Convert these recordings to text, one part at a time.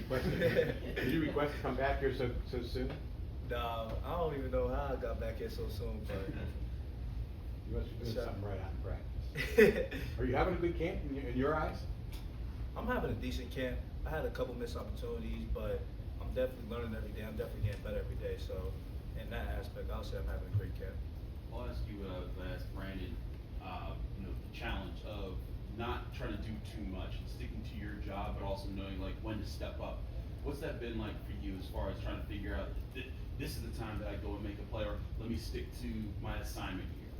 Did you request to come back here so soon? Nah, I don't even know how I got back here so soon, but You must be doing something right out in practice. Are you having a good camp in your eyes? I'm having a decent camp. I had a couple missed opportunities, but I'm definitely learning every day. I'm definitely getting better every day. So, in that aspect, I'll say I'm having a great camp. I'll ask you, ask Brandon, the challenge of not trying to do too much and sticking to your job, but also knowing like when to step up. What's that been like for you as far as trying to figure out this is the time that I go and make a play, or let me stick to my assignment here?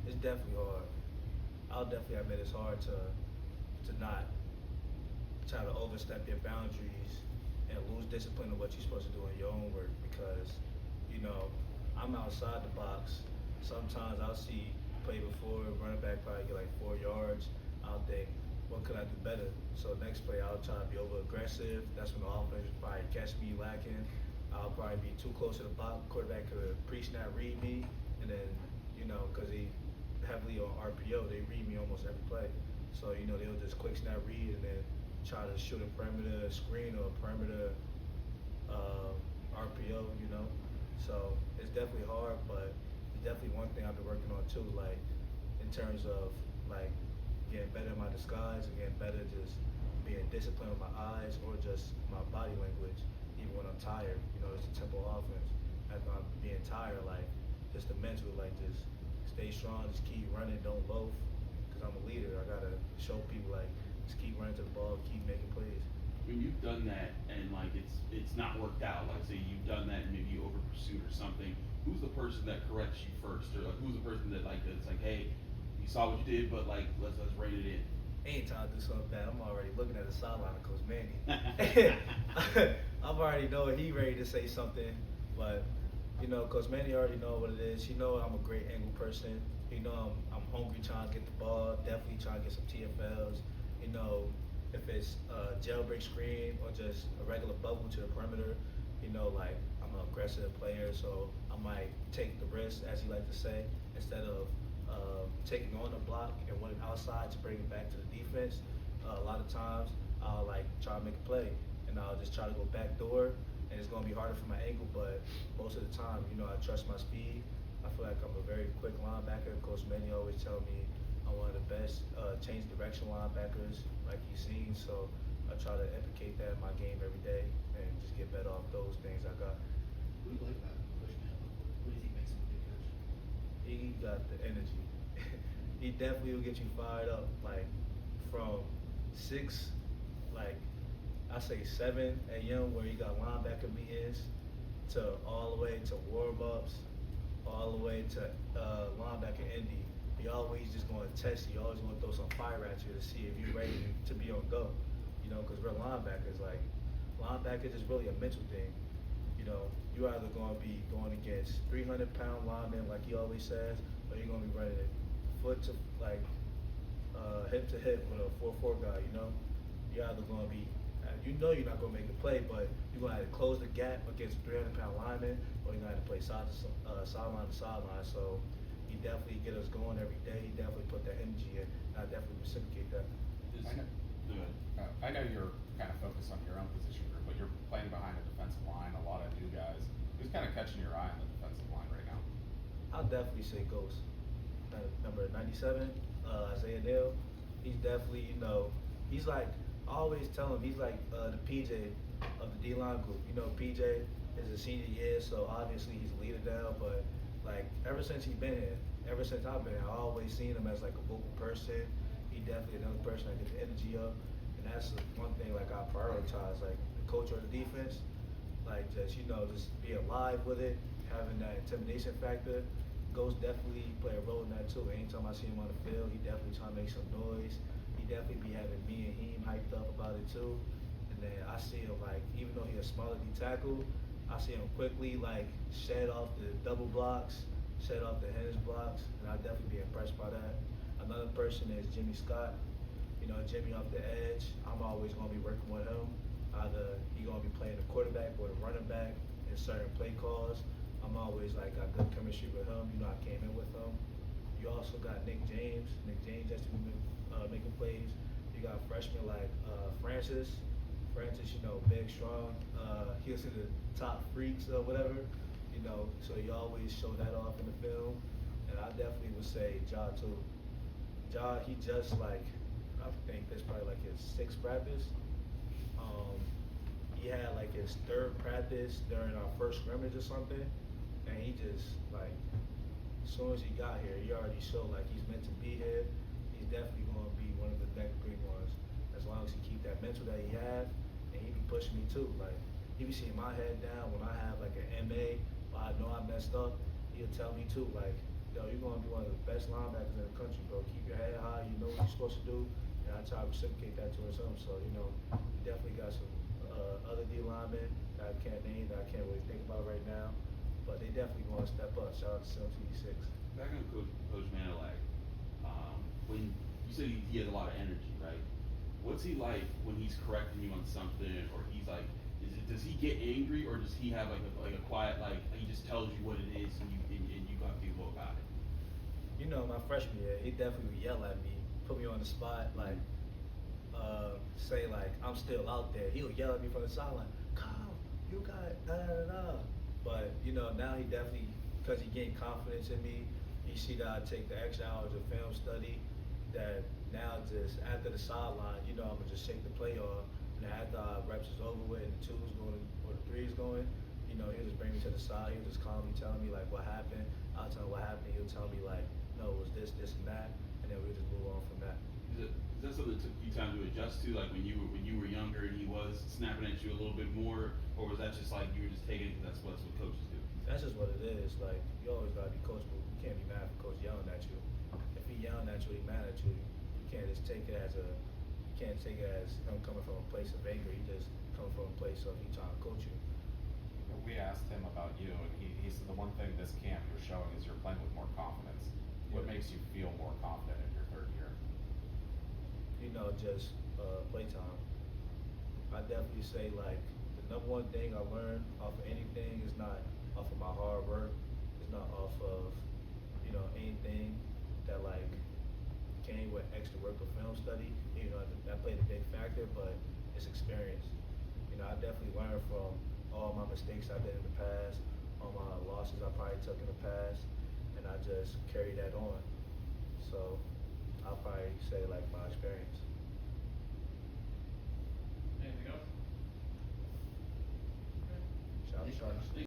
It's definitely hard. I'll definitely admit it's hard to not try to overstep your boundaries and lose discipline of what you're supposed to do in your own work because, I'm outside the box. Sometimes I'll see play before, running back probably get like 4 yards. I'll think, what could I do better? So next play I'll try to be over aggressive. That's when the offense will probably catch me lacking. I'll probably be too close to the box. Quarterback could pre-snap read me, and then, because he heavily on RPO, they read me almost every play. So, they'll just quick snap read and then try to shoot a perimeter screen or a perimeter RPO, So it's definitely hard, but it's definitely one thing I've been working on too, like in terms of like getting better in my disguise and getting better just being disciplined with my eyes or just my body language, even when I'm tired. It's a tempo offense. After I'm being tired, like just the mental, like just stay strong, just keep running, don't loaf. Because I'm a leader, I gotta show people like just keep running to the ball, keep making plays. When you've done that and like it's not worked out, like say you've done that and maybe you over pursued or something, who's the person that corrects you first, or like, who's the person that it's like, hey, you saw what you did, but like let's rein it in. Anytime I do something bad, I'm already looking at the sideline of Coach Manny. I'm already know he ready to say something, but Coach Manny already know what it is. He know I'm a great angle person. I'm hungry trying to get the ball, definitely trying to get some TFLs. If it's a jailbreak screen or just a regular bubble to the perimeter, like I'm an aggressive player, so I might take the risk, as you like to say, instead of taking on the block and winning outside to bring it back to the defense. A lot of times I'll like try to make a play and I'll just try to go back door, and it's gonna be harder for my ankle, but most of the time, I trust my speed. I feel like I'm a very quick linebacker. Coach Manny always tell me I'm one of the best change direction linebackers like he's seen, so I try to implicate that in my game every day and just get better off those things I got. What do you like about Coach Manley? What do you think makes him a good coach? He got the energy. He definitely will get you fired up, like from 6, like I say 7 a.m. where you got linebacker meetings to all the way to warm-ups, all the way to linebacker Indy. He always just going to test you. Always going to throw some fire at you to see if you're ready to be on go. Because we're linebackers. Like linebackers is really a mental thing. You're either going to be going against 300-pound linemen, like he always says, or you're going to be running foot to like hip to hip with a 4-4 guy. You're either going to be, you're not going to make a play, but you're going to have to close the gap against 300-pound linemen, or you're going to have to play sideline to sideline. So he definitely get us going every day. He definitely put that energy in, and I definitely reciprocate that. I know you're kind of focused on your own position group, but you're playing behind a defensive line, a lot of new guys. Who's kind of catching your eye on the defensive line right now? I'll definitely say Ghost. Number 97, Isaiah Neal. He's definitely, he's like, I always tell him, he's like the PJ of the D-line group. PJ is a senior year, so obviously he's a leader now, but like ever since he's been here, ever since I've been here, I always seen him as like a vocal person. He definitely another person I get the energy of, and that's one thing like I prioritize, like the culture of the defense, like just just being live with it, having that intimidation factor. Ghost definitely play a role in that too. Anytime I see him on the field, he definitely trying to make some noise. He definitely be having me and him hyped up about it too. And then I see him like, even though he's a smaller D tackle, I see him quickly like shed off the double blocks, shed off the hinge blocks, and I definitely be impressed by that. Another person is Jimmy Scott. Jimmy off the edge, I'm always going to be working with him. Either he's going to be playing the quarterback or the running back in certain play calls. I'm always like got good chemistry with him. I came in with him. You also got Nick James. Nick James has to be making plays. You got freshmen like Francis. Francis, you know, big, strong. He was in the top freaks or whatever, you know. So you always show that off in the film, and I definitely would say Ja too. Ja, he just like, I think that's probably like his sixth practice. He had like his third practice during our first scrimmage or something, and he just like, as soon as he got here, he already showed like he's meant to be here. He's definitely going to be one of the next big ones, as long as he keep that mental that he have, and he be pushing me too. Like he be seeing my head down when I have like an MA, or I know I messed up. He'll tell me too, like, yo, you're going to be one of the best linebackers in the country, bro. Keep your head high. You know what you're supposed to do, and I try to reciprocate that towards him. So you know, we definitely got some other D linemen that I can't name, that I can't really think about right now, but they definitely going to step up. Shout out to 726. Back on Coach Manilag, when you said he has a lot of energy, right? What's he like when he's correcting you on something, or he's like, does he get angry, or does he have like a quiet, like he just tells you what it is and you got to go about it? You know, my freshman year, he definitely would yell at me, put me on the spot, like, say like I'm still out there. He would yell at me from the sideline, Kyle, you got da da da da. But you know, now he definitely, because he gained confidence in me, he see that I take the extra hours of film study, that now just after the sideline, you know, I'm gonna just shake the play off. And after our reps is over with and the 2's going or the 3's going, you know, he'll just bring me to the side. He'll just calmly tell me like what happened. I'll tell him what happened. He'll tell me like, no, it was this, this, and that, and then we'll just move on from that. Is that something that took you time to adjust to, like when you were younger and he was snapping at you a little bit more, or was that just like you were just taking it because that's what coaches do? That's just what it is. Like, you always gotta be coachable. You can't be mad if coach yelling at you. If he yelling at you, he mad at you. You can't just take it as you can't take it as him coming from a place of anger. He just coming from a place of he trying to coach you. We asked him about you, and he said the one thing this camp you're showing is you're playing with more confidence. What Yeah. makes you feel more confident in your third year? You know, just playtime. I definitely say like the number one thing I learned off of anything is not off of my hard work. It's not off of, you know, anything that like came with extra work or film study. You know, that played a big factor, but it's experience. You know, I definitely learned from all my mistakes I did in the past, all my losses I probably took in the past, and I just carry that on. So I'll probably say like my experience. Anything else? Shout out to Sharks.